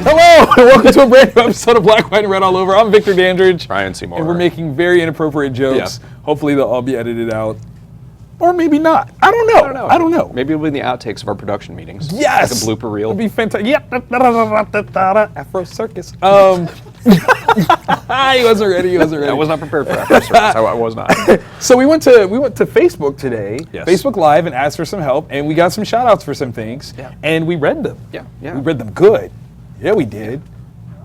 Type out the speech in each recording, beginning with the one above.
Hello, and welcome to a brand new episode of Black, White, and Red All Over. I'm Victor Dandridge. Ryan Seymore. And we're making very inappropriate jokes. Yeah. Hopefully they'll all be edited out. Or maybe not. I don't know. I don't know. Maybe it'll be in the outtakes of our production meetings. Yes! Like a blooper reel. It'll be fantastic. Yep. Afro Circus. He wasn't ready. I was not prepared for Afro Circus. I was not. So we went to Facebook today, Yes. Facebook Live, and asked for some help, and we got some shout outs for some things. Yeah. And we read them. Yeah. We read them good. Yeah, we did.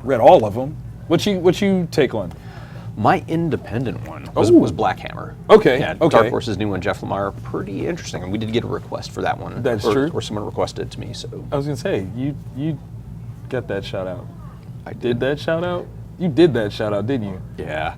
Read all of them. What you take on? My independent one was Black Hammer. Okay. Yeah, okay. Dark Horse's new one, Jeff Lemire, pretty interesting. And we did get a request for that one. That's true. Or someone requested it to me. So I was gonna say you got that shout out. I Did that shout out? You did that shout out, didn't you? Yeah.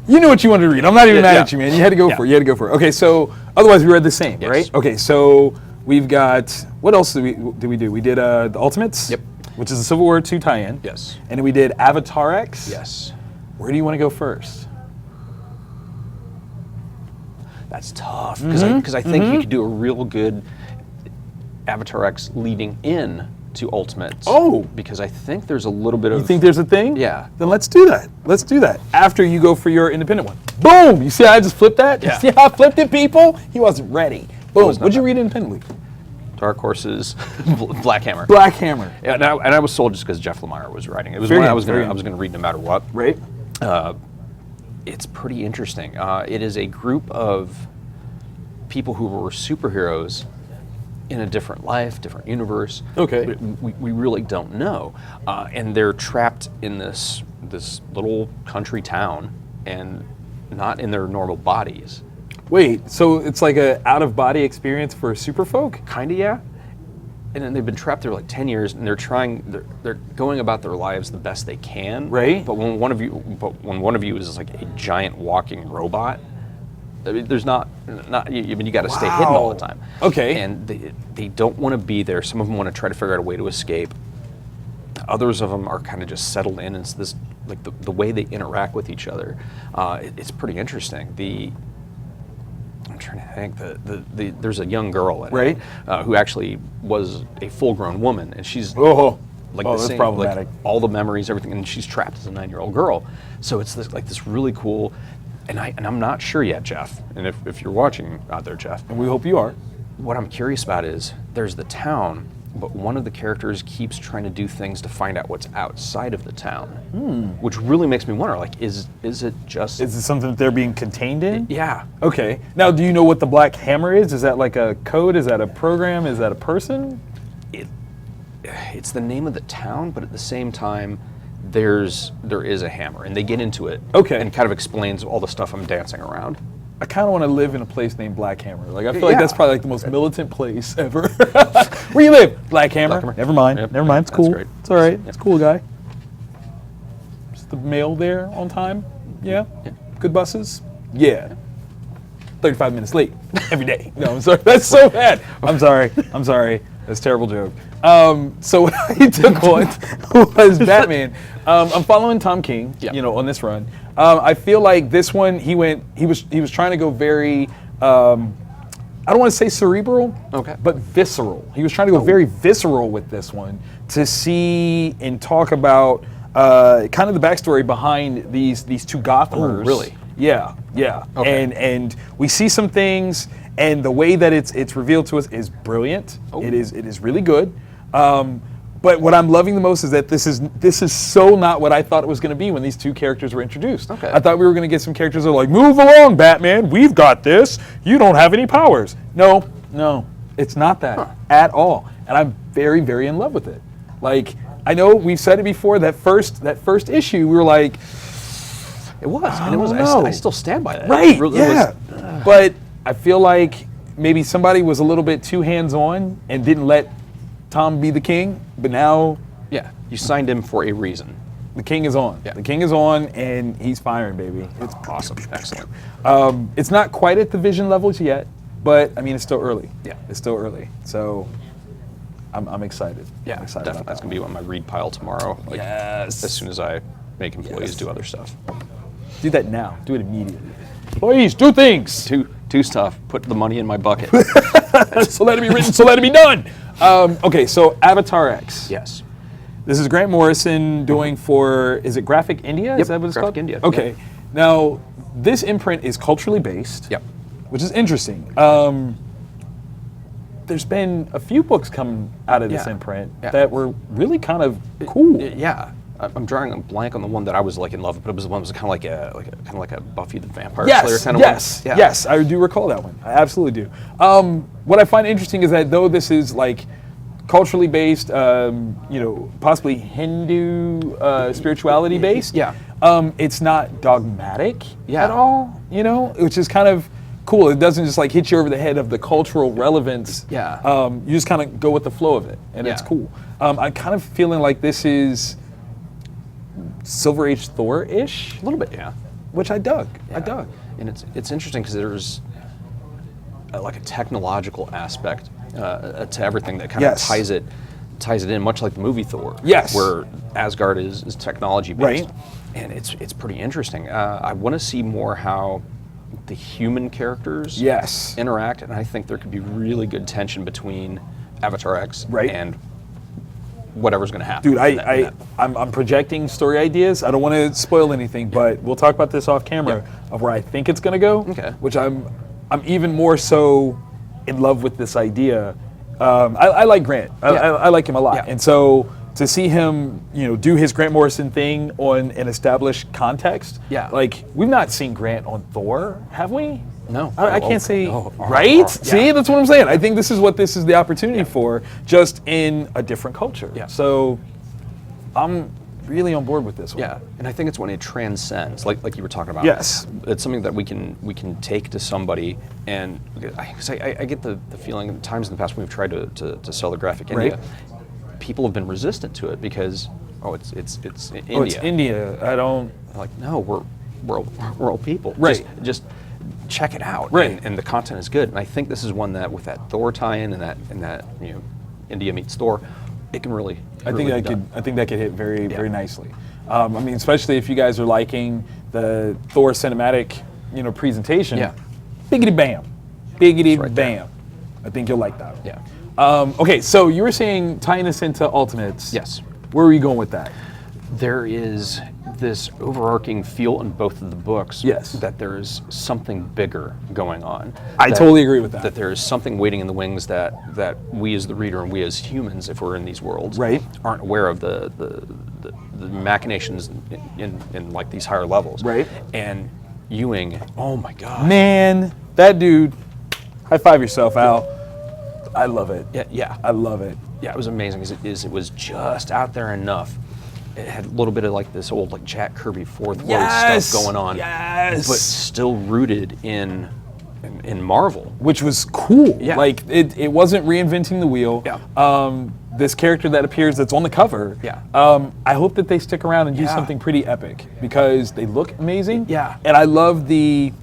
You knew what you wanted to read. I'm not even mad Yeah. at you, man. You had to go for it. You had to go for it. Okay, so otherwise we read the same, Yes. right? Okay, so we've got what else did we do? We did the Ultimates. Yep. Which is a Civil War II tie-in. Yes. And then we did Avatarex. Yes. Where do you want to go first? That's tough because I think you could do a real good Avatarex leading in to Ultimates. Oh. Because I think there's a little bit of. You think there's a thing? Yeah. Then let's do that. Let's do that. After you go for your independent one. Boom! You see how I just flipped that? Yeah. See how I flipped it, people? He wasn't ready. Boom. was not What'd you bad. read independently? Dark Horse's Black Hammer. Black Hammer. Yeah, and I was sold just because Jeff Lemire was writing. It was Very one good, I was very going good. to read no matter what. Right? It's pretty interesting. It is a group of people who were superheroes in a different life, different universe. Okay. But we really don't know, and they're trapped in this little country town and not in their normal bodies. Wait, so it's like a out-of-body experience for superfolk? Kinda, yeah. And then they've been trapped there like 10 years, and they're going about their lives the best they can. Right. But when one of you is like a giant walking robot, I mean, there's not. I mean, you got to stay hidden all the time. Okay. And they don't want to be there. Some of them want to try to figure out a way to escape. Others of them are kind of just settled in. It's this like the way they interact with each other. It's pretty interesting. I'm trying to think. There's a young girl in Right. it who actually was a full-grown woman, and she's Oh, like that's problematic. like all the memories, everything, and she's trapped as a 9-year-old girl. So it's this really cool, and I'm not sure yet, Jeff. And if you're watching out there, Jeff, and we hope you are. what I'm curious about is there's the town, but one of the characters keeps trying to do things to find out what's outside of the town, which really makes me wonder, like, is it just? Is it something that they're being contained in? Yeah. Okay. Now, do you know what the Black Hammer is? Is that like a code? Is that a program? Is that a person? It's the name of the town, but at the same time, there is a hammer, and they get into it. Okay. And kind of explains all the stuff I'm dancing around. I kind of want to live in a place named Black Hammer. Like, I feel like that's probably like the most militant place ever. Where you live? Black Hammer. Black Hammer. Never mind. Yep. Never mind. It's That's cool. great. It's all right. It's cool, guy. Is the mail there on time? Yeah. Yeah. Good buses? Yeah. 35 minutes late every day. No, I'm sorry. That's so bad. I'm sorry. That's a terrible joke. So what I took on was Batman. I'm following Tom King, Yeah. on this run. I feel like this one he was trying to go very I don't want to say cerebral, Okay. but visceral. He was trying to go very visceral with this one to see and talk about kind of the backstory behind these two Gothamers. Oh, really? Yeah. Okay. And we see some things, and the way that it's revealed to us is brilliant. Oh. It is really good. But what I'm loving the most is that this is so not what I thought it was going to be when these two characters were introduced. Okay. I thought we were going to get some characters that are like, move along, Batman, we've got this. You don't have any powers. No, it's not that at all. And I'm very, very in love with it. Like, I know we've said it before, that first issue, we were like, It was. And it was. I still stand by that. right, It really yeah. was- But I feel like maybe somebody was a little bit too hands-on and didn't let Tom be the king, but now yeah. You signed him for a reason. the king is on. Yeah. The king is on, and he's firing, baby. It's Awesome. Excellent. It's not quite at the vision levels yet, but I mean, it's still early. Yeah. It's still early. So I'm excited. Yeah, I'm excited definitely. about That's that. going to be on my read pile tomorrow. Like, Yes. As soon as I make employees Yes. do other stuff. Do that now. Do it immediately. Please do things. Two stuff. Put the money in my bucket. So let it be written, so let it be done. Okay, so Avatarex. Yes. This is Grant Morrison doing for, is it Graphic India? Is Yep, that what it's Graphic called? India, Okay. yep. Now, this imprint is culturally based. Yep. Which is interesting. There's been a few books come out of this imprint that were really kind of cool. Yeah. I'm drawing a blank on the one that I was like in love with, but it was the one that was kind of like a Buffy the Vampire Slayer kind of one. Yes, I do recall that one. I absolutely do. What I find interesting is that though this is like culturally based, possibly Hindu spirituality based. It's not dogmatic at all. Which is kind of cool. It doesn't just like hit you over the head of the cultural relevance. You just kind of go with the flow of it, and it's cool. I'm kind of feeling like this is Silver Age Thor-ish. A little bit, yeah. Which I dug. I dug. And it's interesting because there's like a technological aspect to everything that kind of ties it in, much like the movie Thor. Yes. Where Asgard is technology based. Right. And it's pretty interesting. I want to see more how the human characters interact, and I think there could be really good tension between Avatarex and whatever's going to happen. Dude, I'm projecting story ideas. I don't want to spoil anything, but we'll talk about this off camera of where I think it's going to go. Okay. Which I'm even more so in love with this idea. I like Grant. I like him a lot, and so to see him, do his Grant Morrison thing on an established context. Like we've not seen Grant on Thor, have we? No. I can't say, right? See, that's what I'm saying. I think this is what this is the opportunity for, just in a different culture. So I'm really on board with this one. Yeah, and I think it's when it transcends, like you were talking about. Yes. It's something that we can take to somebody, and I get the feeling at times in the past when we've tried to sell the Graphic India, people have been resistant to it because, it's India. Oh, it's India. I don't... Like, no, we're all people. Right. Just check it out. Right. And the content is good. And I think this is one that, with that Thor tie-in and that India meets Thor, it can really. I think that could hit very very nicely. Especially if you guys are liking the Thor cinematic, presentation. Biggity bam, biggity bam. I think you'll like that. Yeah. Okay, so you were saying tying us into Ultimates. Yes. Where are you going with that? There is this overarching feel in both of the books that there is something bigger going on. I totally agree with that. That there is something waiting in the wings that we as the reader and we as humans, if we're in these worlds, aren't aware of the machinations in like these higher levels. Right. And Ewing, oh my God. Man, that dude, high five yourself, Al. I love it. Yeah. I love it. Yeah, it was amazing. It was just out there enough. It had a little bit of like this old like Jack Kirby fourth world stuff going on, but still rooted in Marvel, which was cool. Yeah. Like it wasn't reinventing the wheel. Yeah. This character that appears that's on the cover. Yeah. I hope that they stick around and do something pretty epic because they look amazing. Yeah. And I love the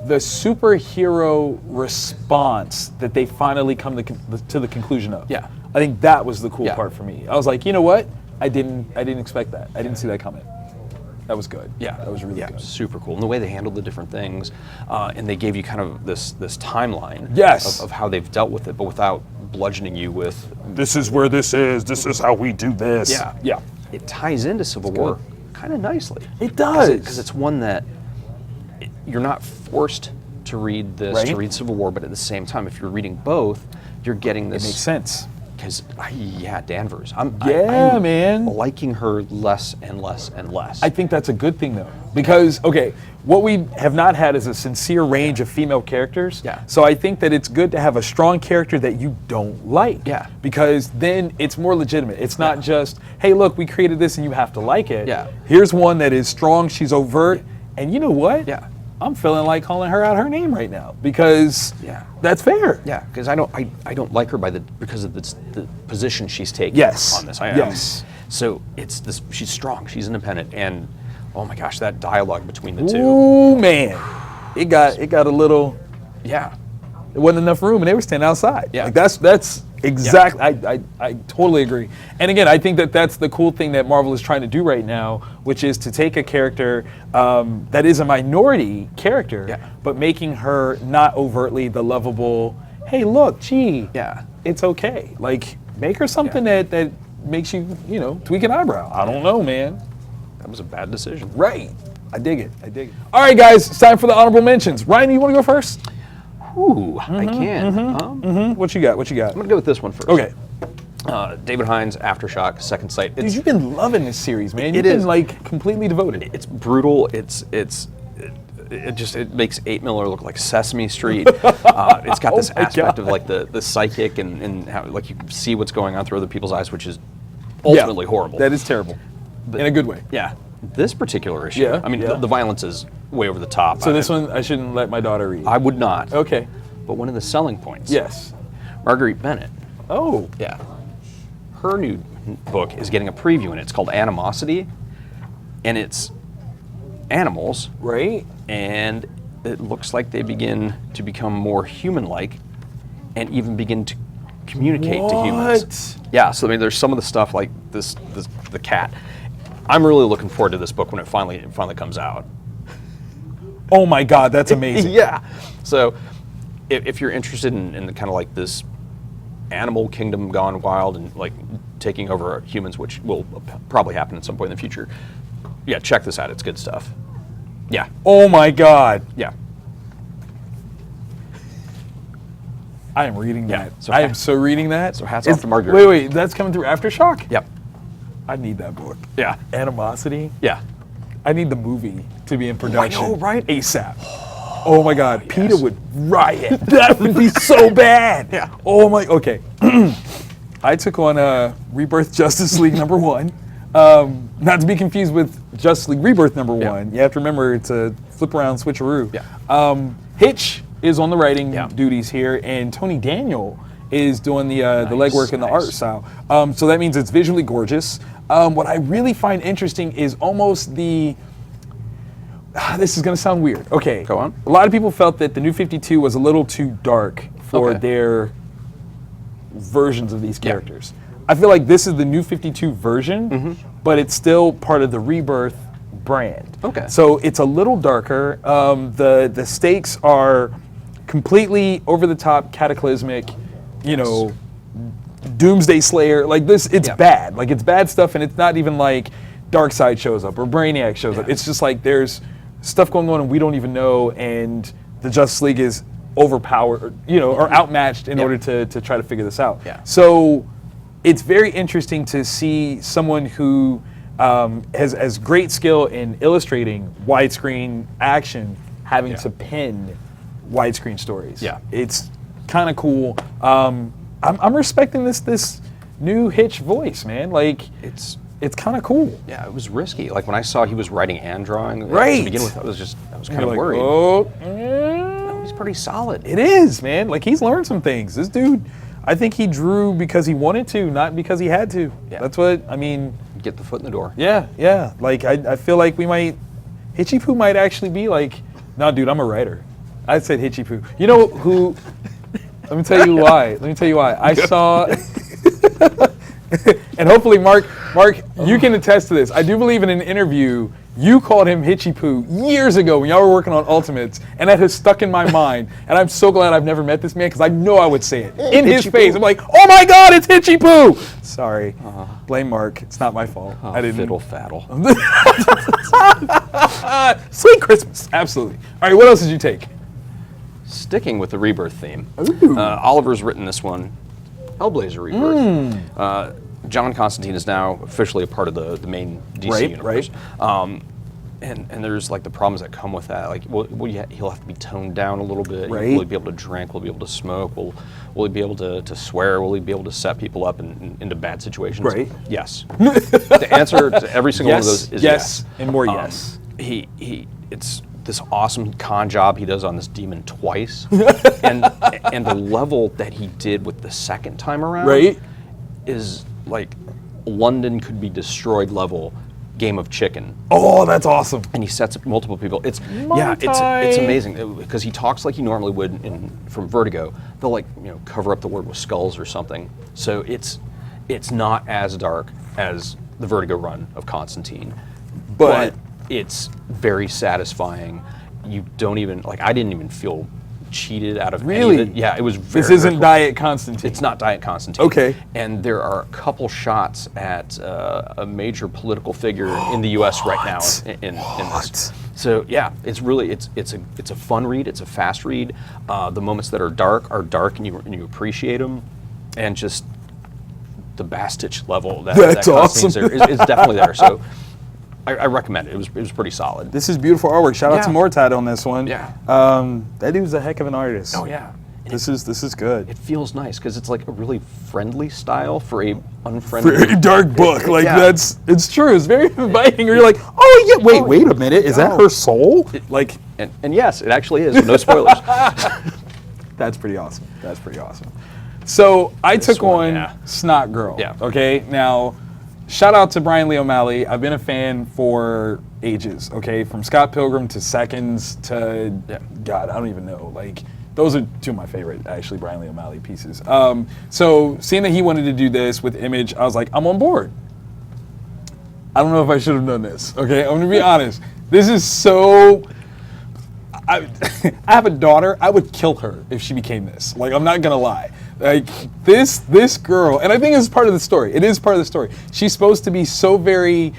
superhero response that they finally come to the conclusion of. Yeah. I think that was the cool part for me. I was like, you know what? I didn't expect that. I didn't see that coming. That was good. Yeah, that was really good. Super cool. And the way they handled the different things, and they gave you kind of this timeline of how they've dealt with it, but without bludgeoning you with, this is where this is how we do this. Yeah. It ties into Civil War kind of nicely. It does. Because it's one that you're not forced to read this, to read Civil War, but at the same time, if you're reading both, you're getting this. It makes sense. Because, Danvers. I'm liking her less and less and less. I think that's a good thing, though. Because, what we have not had is a sincere range of female characters. Yeah. So I think that it's good to have a strong character that you don't like. Yeah. Because then it's more legitimate. It's not just, hey, look, we created this and you have to like it. Yeah. Here's one that is strong, she's overt, and you know what? Yeah. I'm feeling like calling her out her name right now because that's fair. Yeah, because I don't like her because of the position she's taking on this. Yes. So it's this. She's strong. She's independent, and oh my gosh, that dialogue between the two. Ooh man, it got a little. Yeah. There wasn't enough room, and they were standing outside. Yeah. Like that's exactly. I totally agree. And again, I think that that's the cool thing that Marvel is trying to do right now, which is to take a character that is a minority character, but making her not overtly the lovable, hey, look, gee, Yeah. it's okay. Like, make her something that makes you, tweak an eyebrow. I don't know, man. That was a bad decision. Right. I dig it. All right, guys, it's time for the honorable mentions. Ryan, you want to go first? Ooh, I can. What you got? I'm going to go with this one first. Okay. David Hines, Aftershock, Second Sight. Dude, you've been loving this series, man. You've It been, is. like, completely devoted. It's brutal. It makes 8 Miller look like Sesame Street. It's got this my aspect God. of like the psychic and how like you see what's going on through other people's eyes, which is ultimately horrible. That is terrible. In a good way. Yeah. This particular issue, Yeah, I mean, yeah. the violence is way over the top. So this one, I shouldn't let my daughter read. I would not. Okay. But one of the selling points. Yes. Marguerite Bennett. Oh. Yeah. Her new book is getting a preview in it. It's called Animosity, and it's animals, Right? and it looks like they begin to become more human-like and even begin to communicate to humans. Yeah, so I mean, there's some of the stuff like the cat. I'm really looking forward to this book when it finally comes out. Oh my God, that's amazing. Yeah. So if you're interested in kind of like this animal kingdom gone wild and like taking over humans, which will probably happen at some point in the future, yeah, check this out. It's good stuff. Yeah. Oh my God. Yeah. I am reading Yeah, that. so I am so reading that. So hats off to Marguerite. Wait, that's coming through Aftershock? Yep. I need that book. Yeah. Animosity. Yeah. I need the movie to be in production. know, right? ASAP. Oh my God, yes. PETA would riot. That would be so bad. Yeah. Oh my, okay. I took on Rebirth Justice League #1. Not to be confused with Justice League Rebirth #1. Yeah. You have to remember it's a flip around switcheroo. Yeah. Hitch is on the writing Yeah. duties here, and Tony Daniel is doing the legwork and the art nice. style. So that means it's visually gorgeous. What I really find interesting is almost the. This is going to sound weird. Okay. Go on. A lot of people felt that the New 52 was a little too dark for Okay. their versions of these characters. I feel like this is the New 52 version, but it's still part of the Rebirth brand. Okay. So it's a little darker. The stakes are completely over the top, cataclysmic, Doomsday Slayer. Like this, it's Yeah. bad. Like it's bad stuff, and it's not even like Darkseid shows up or Brainiac shows up. Yeah. It's just like there's stuff going on and we don't even know, and the Justice League is overpowered, or outmatched in Yeah. order to try to figure this out. Yeah. So it's very interesting to see someone who has great skill in illustrating widescreen action having Yeah. to pen widescreen stories. Yeah. It's kind of cool. I'm respecting this new Hitch voice, man. Like It's kind of cool. yeah, it was risky. Like when I saw he was writing and drawing Right. to begin with, I was kind You're of like, worried. oh, No, he's pretty solid. it is, man. Like he's learned some things. This dude, I think he drew because he wanted to, not because he had to. Yeah. That's what I mean. Get the foot in the door. Yeah. Like I feel like Hitchy Poo might actually be like, no, dude, I'm a writer. I said Hitchy Poo. You know who? Let me tell you why. I saw, and hopefully Mark, you can attest to this. I do believe in an interview you called him Hitchy Poo years ago when y'all were working on Ultimates, and that has stuck in my mind. And I'm so glad I've never met this man because I know I would say it in his Hitchy face. Poo. I'm like, oh my God, it's Hitchy Poo. Sorry, blame Mark. It's not my fault. I didn't. Fiddle faddle. Sweet Christmas. Absolutely. All right, what else did you take? Sticking with the Rebirth theme, Ooh. Oliver's written this one, Hellblazer Rebirth. John Constantine is now officially a part of the main DC universe. And there's like the problems that come with that. Like, he'll have to be toned down a little bit. Right. Will he be able to drink? Will he be able to smoke? Will he be able to swear? Will he be able to set people up into bad situations? Right. Yes. The answer to every single one of those is yes. And more yes. It's this awesome con job he does on this demon twice, and the level that he did with the second time around, Right. is like London could be destroyed level game of chicken. Oh, that's awesome. And he sets up multiple people. It's Multi. amazing because he talks like he normally would from Vertigo. They'll cover up the word with skulls or something. So it's not as dark as the Vertigo run of Constantine, but it's very satisfying. You don't even I didn't even feel cheated out of Really? any of it. Yeah, it was very. This isn't very cool. Diet Constantine. It's not Diet Constantine. Okay. And there are a couple shots at a major political figure in the U.S. right now in this. So yeah, it's really it's a fun read. It's a fast read. The moments that are dark, and you appreciate them, and just the Bastich level that That's Constantine's awesome. there is definitely there. So I recommend it. It was pretty solid. This is beautiful artwork. Shout out to Yeah. Mortad on this one. Yeah. That dude's a heck of an artist. Oh yeah. This is good. It feels nice because it's like a really friendly style for a unfriendly. Very dark book. Like Yeah. it's true. It's very inviting. You're like, oh yeah, wait a minute. Is that no. her soul? Like, And yes, it actually is. No spoilers. that's pretty awesome. That's pretty awesome. So I took one, on yeah. Snotgirl. Yeah. Okay. Now, shout out to Brian Lee O'Malley. I've been a fan for ages. Okay, from Scott Pilgrim to Seconds to God, I don't even know. Like, those are two of my favorite, actually, Brian Lee O'Malley pieces. So seeing that he wanted to do this with Image, I was like, I'm on board. I don't know if I should have done this. Okay, I'm gonna be honest. This is so. I have a daughter. I would kill her if she became this. Like, I'm not gonna lie. Like, this girl, and I think it's part of the story. It is part of the story. She's supposed to be so very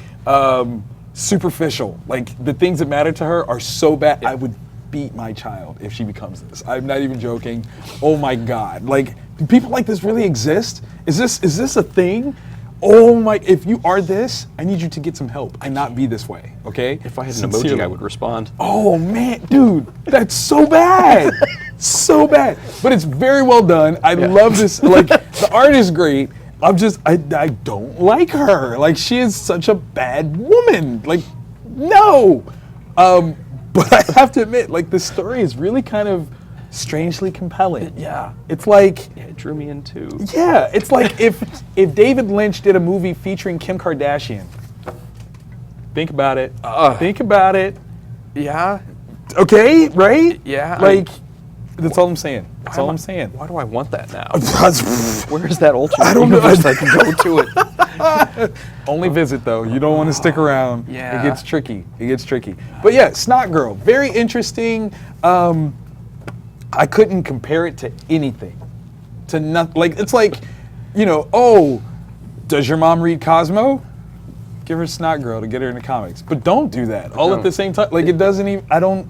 superficial. Like, the things that matter to her are so bad. I would beat my child if she becomes this. I'm not even joking. Oh my God. Like, do people like this really exist? Is this a thing? Oh my, if you are this, I need you to get some help and not be this way, okay? If I had an Sincerely. emoji, I would respond. Oh man, dude, that's so bad. So bad. But it's very well done. I love this. Like, the art is great. I don't like her. Like, she is such a bad woman. Like, no. But I have to admit, like, the story is really kind of strangely compelling. Yeah. It's like, Yeah, it drew me in too. yeah, it's like if David Lynch did a movie featuring Kim Kardashian. Think about it. Think about it. Yeah. Okay, right? Yeah, Like, that's all I'm saying. That's all I'm saying. Why do I want that now? I Where is that alternate don't know. universe I can go to it? Only visit though. You don't want to stick around. Yeah. It gets tricky. It gets tricky. But yeah, Snotgirl, very interesting. I couldn't compare it to anything. To nothing. Like, it's like, oh, does your mom read Cosmo? Give her Snotgirl to get her into comics. But don't do that all at the same time. Like, it doesn't even. I don't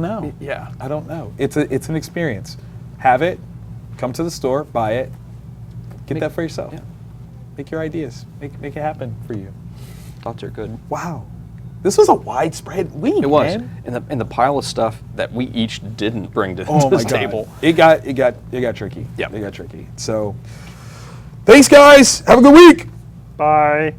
know. Yeah. I don't know. It's an experience. Have it. Come to the store. Buy it. Get that for yourself. Yeah. Make your ideas. Make it happen for you. Thoughts are good. Wow. This was a widespread week, It was. man. And the pile of stuff that we each didn't bring to Oh my this God. table. It got tricky. Yeah. It got tricky. So, thanks guys. Have a good week. Bye.